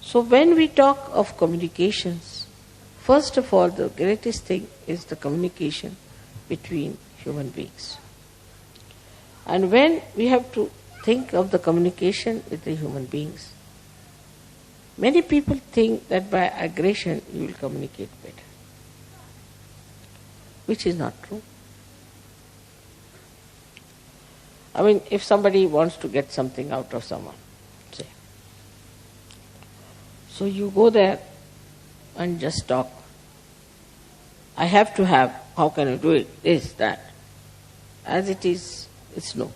So when we talk of communications, first of all, the greatest thing is the communication between human beings. And when we have to think of the communication with the human beings, many people think that by aggression you will communicate better, which is not true. I mean, if somebody wants to get something out of someone, say, so you go there and just talk. I have to have, how can you do it, this, that. As it is, it's no.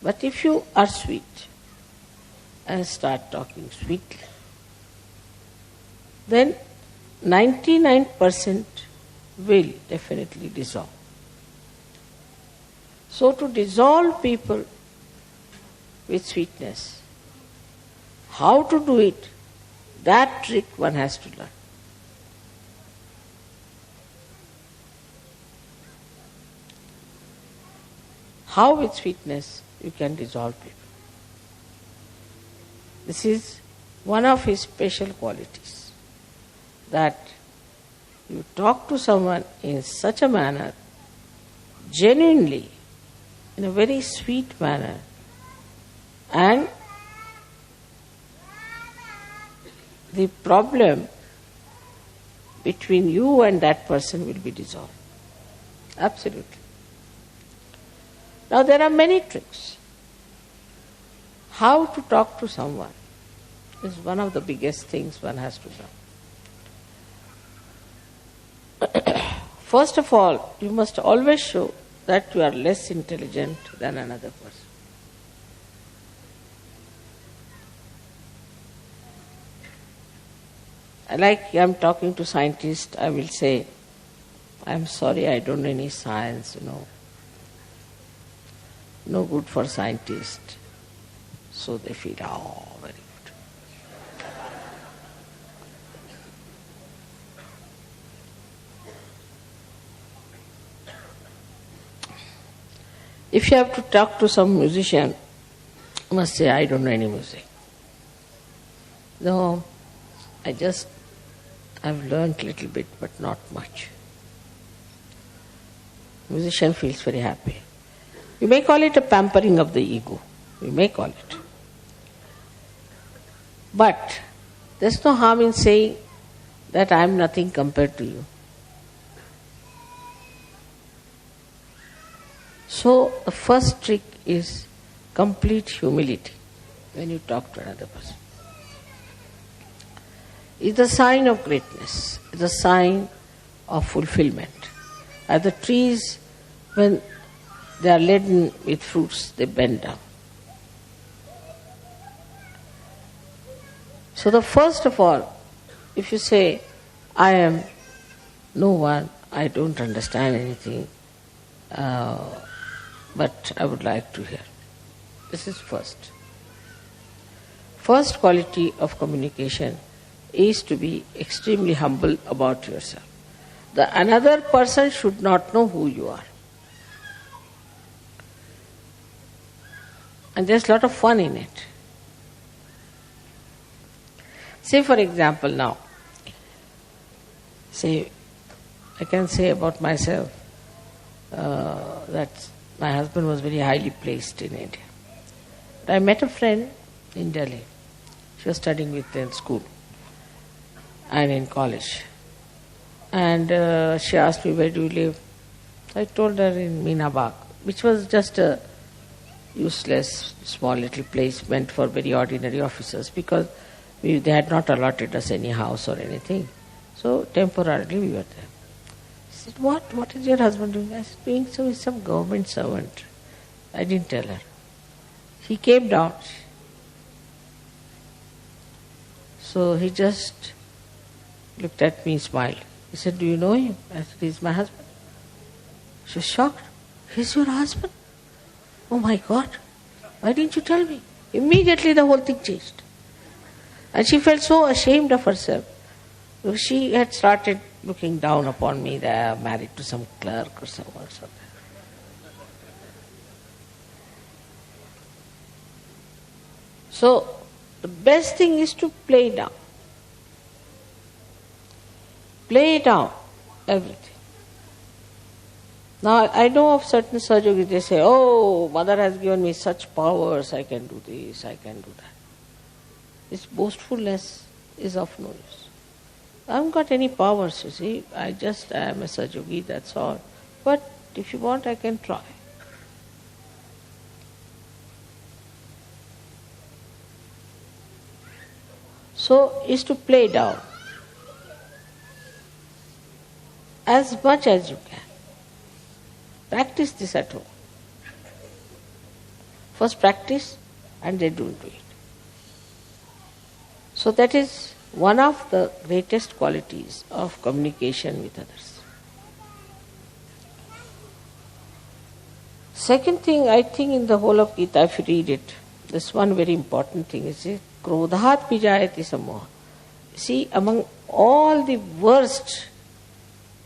But if you are sweet and start talking sweetly, then 99% will definitely dissolve. So to dissolve people with sweetness, how to do it, that trick one has to learn. How with sweetness you can dissolve people. This is one of his special qualities, that you talk to someone in such a manner, genuinely, in a very sweet manner, and the problem between you and that person will be dissolved. Absolutely. Now there are many tricks. How to talk to someone is one of the biggest things one has to learn. First of all, you must always show that you are less intelligent than another person. Like I am talking to scientists, I will say, I am sorry, I don't know any science, no good for scientists. So they feel, oh, very good. If you have to talk to some musician, you must say, I don't know any music. No, I've learned a little bit, but not much. Musician feels very happy. You may call it a pampering of the ego. You may call it. But there's no harm in saying that I am nothing compared to you. So the first trick is complete humility when you talk to another person. It's a sign of greatness. It's a sign of fulfillment. As the trees, when they are laden with fruits, they bend down. So the first of all, if you say, I am no one, I don't understand anything, but I would like to hear. This is first. First quality of communication is to be extremely humble about yourself. The another person should not know who you are. And there's a lot of fun in it. Say for example now, I can say about myself that my husband was very highly placed in India. I met a friend in Delhi. She was studying with me in school and in college. And she asked me, where do you live? I told her in Meenabag, which was just a useless, small little place meant for very ordinary officers, because they had not allotted us any house or anything. So temporarily we were there. She said, what is your husband doing? I said, doing so with some government servant. I didn't tell her. He came down. So he just looked at me, smiled. He said, do you know him? I said, he's my husband. She was shocked. He's your husband? Oh my God, why didn't you tell me? Immediately the whole thing changed. And she felt so ashamed of herself. She had started looking down upon me that I married to some clerk or someone. So, The best thing is to play down. Play down everything. Now, I know of certain Sahaja, they say, oh, Mother has given me such powers, I can do this, I can do that. This boastfulness is of no use. I haven't got any powers, you see. I am a Sahaja, that's all. But if you want, I can try. So, is to play down as much as you can. Practice this at home. First practice and then don't do it. So that is one of the greatest qualities of communication with others. Second thing, I think in the whole of Gita, if you read it, this one very important thing is krodhat pijayati samoha. See, among all the worst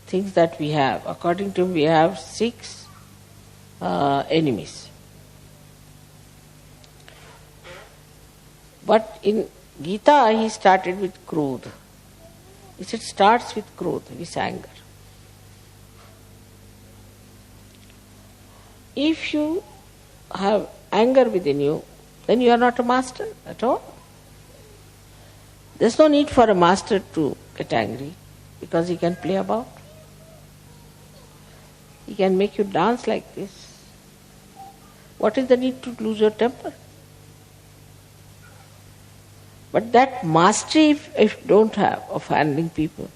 things that we have, according to him, we have 6 enemies. But in Gita, he started with krodha. He said, starts with krodha, with anger. If you have anger within you, then you are not a master at all. There's no need for a master to get angry because he can play about. He can make you dance like this. What is the need to lose your temper? But that mastery, if you don't have, of handling people,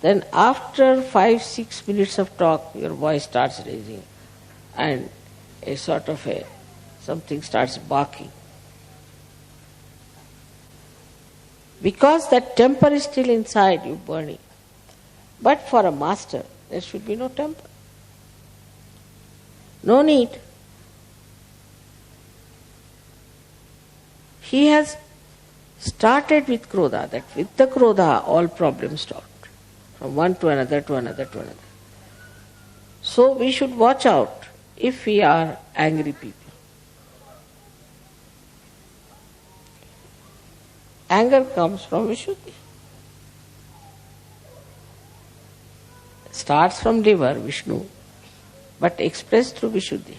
then after 5-6 minutes of talk, your voice starts raising and a sort of something starts barking. Because that temper is still inside you burning. But for a master, there should be no temper. No need. He has started with krodha, that with the krodha all problems start. From one to another, to another, to another. So we should watch out if we are angry people. Anger comes from Vishuddhi. Starts from liver, Vishnu, but expressed through Vishuddhi.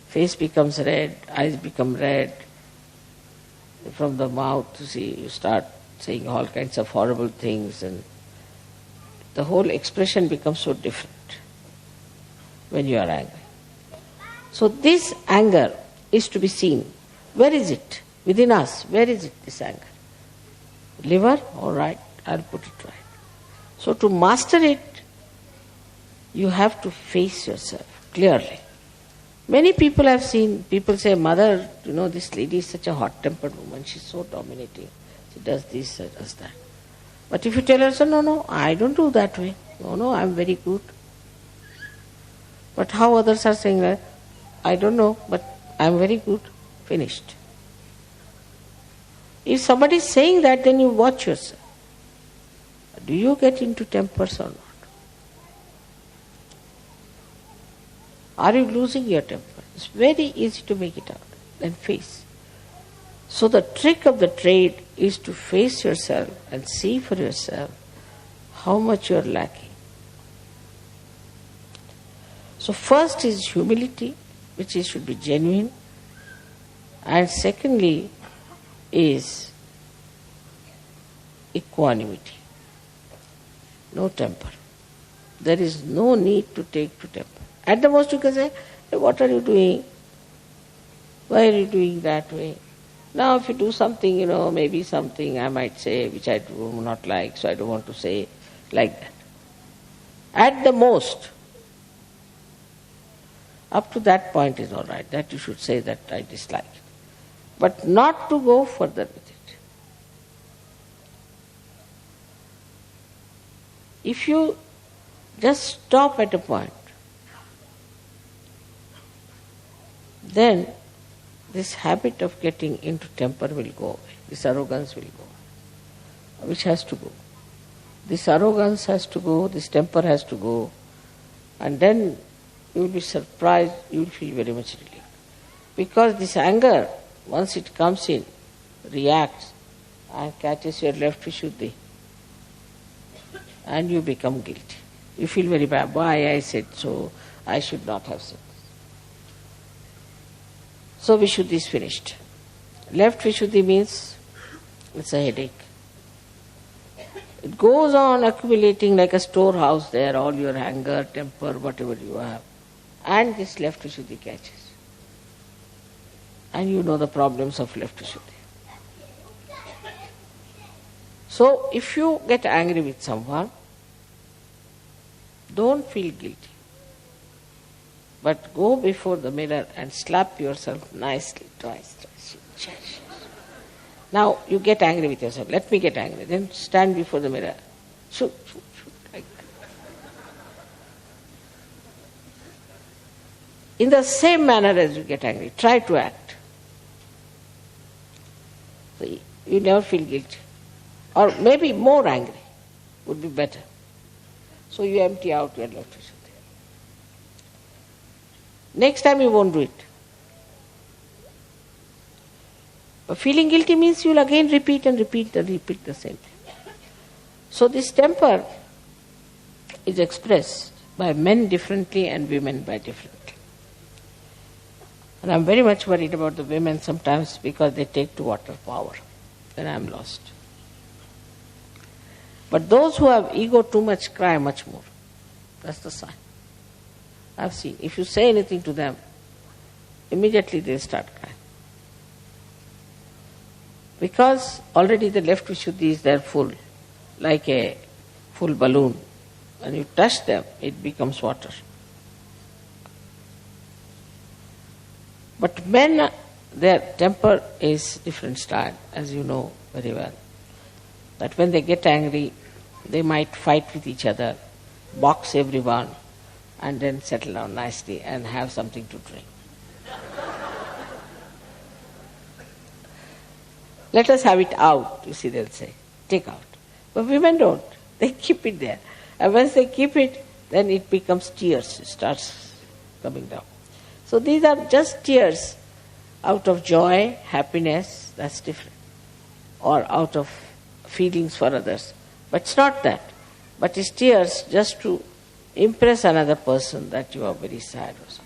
Face becomes red, eyes become red. From the mouth, you start saying all kinds of horrible things, and the whole expression becomes so different when you are angry. So this anger is to be seen. Where is it? Within us, where is it, this anger? Liver? All right, I'll put it right. So to master it, you have to face yourself clearly. Many people have seen, people say, Mother, this lady is such a hot-tempered woman, she's so dominating. She does this, she does that. But if you tell her, so, no, I don't do that way. No, I'm very good. But how others are saying that? I don't know, but I'm very good. Finished. If somebody is saying that, then you watch yourself. Do you get into tempers or not? Are you losing your temper? It's very easy to make it out. Then face. So the trick of the trade is to face yourself and see for yourself how much you are lacking. So first is humility, which should be genuine. And secondly is equanimity. No temper. There is no need to take to temper. At the most you can say, hey, what are you doing? Why are you doing that way? Now if you do something, maybe something I might say which I do not like, so I don't want to say like that. At the most, up to that point is all right, that you should say that I dislike it. But not to go further with it. If you just stop at a point, then this habit of getting into temper will go away. This arrogance will go, which has to go. This arrogance has to go, this temper has to go, and then you will be surprised, you will feel very much relieved. Because this anger once it comes in, reacts and catches your left Vishuddhi, and you become guilty. You feel very bad. Why I said so? I should not have said this. So Vishuddhi is finished. Left Vishuddhi means it's a headache. It goes on accumulating like a storehouse there, all your anger, temper, whatever you have. And this left Vishuddhi catches. And you know the problems of left Vishuddhi. So if you get angry with someone, don't feel guilty. But go before the mirror and slap yourself nicely twice. Now you get angry with yourself. Let me get angry. Then stand before the mirror. Shoot, like that. In the same manner as you get angry, try to act. So you never feel guilty. Or maybe more angry would be better. So you empty out your left Vishuddhi. Next time you won't do it. But feeling guilty means you'll again repeat the same thing. So this temper is expressed by men differently and women by differently. And I'm very much worried about the women sometimes because they take to water power. Then I'm lost. But those who have ego too much cry much more. That's the sign. I've seen. If you say anything to them, immediately they start crying. Because already the left Vishuddhi is there full, like a full balloon. When you touch them, it becomes water. But men, their temper is different style, as you know very well. That when they get angry, they might fight with each other, box everyone, and then settle down nicely and have something to drink. Let us have it out, you see, they'll say. Take out. But women don't. They keep it there. And once they keep it, then it becomes tears. It starts coming down. So these are just tears out of joy, happiness, that's different. Or out of feelings for others. But it's not that. But it's tears just to impress another person that you are very sad or something.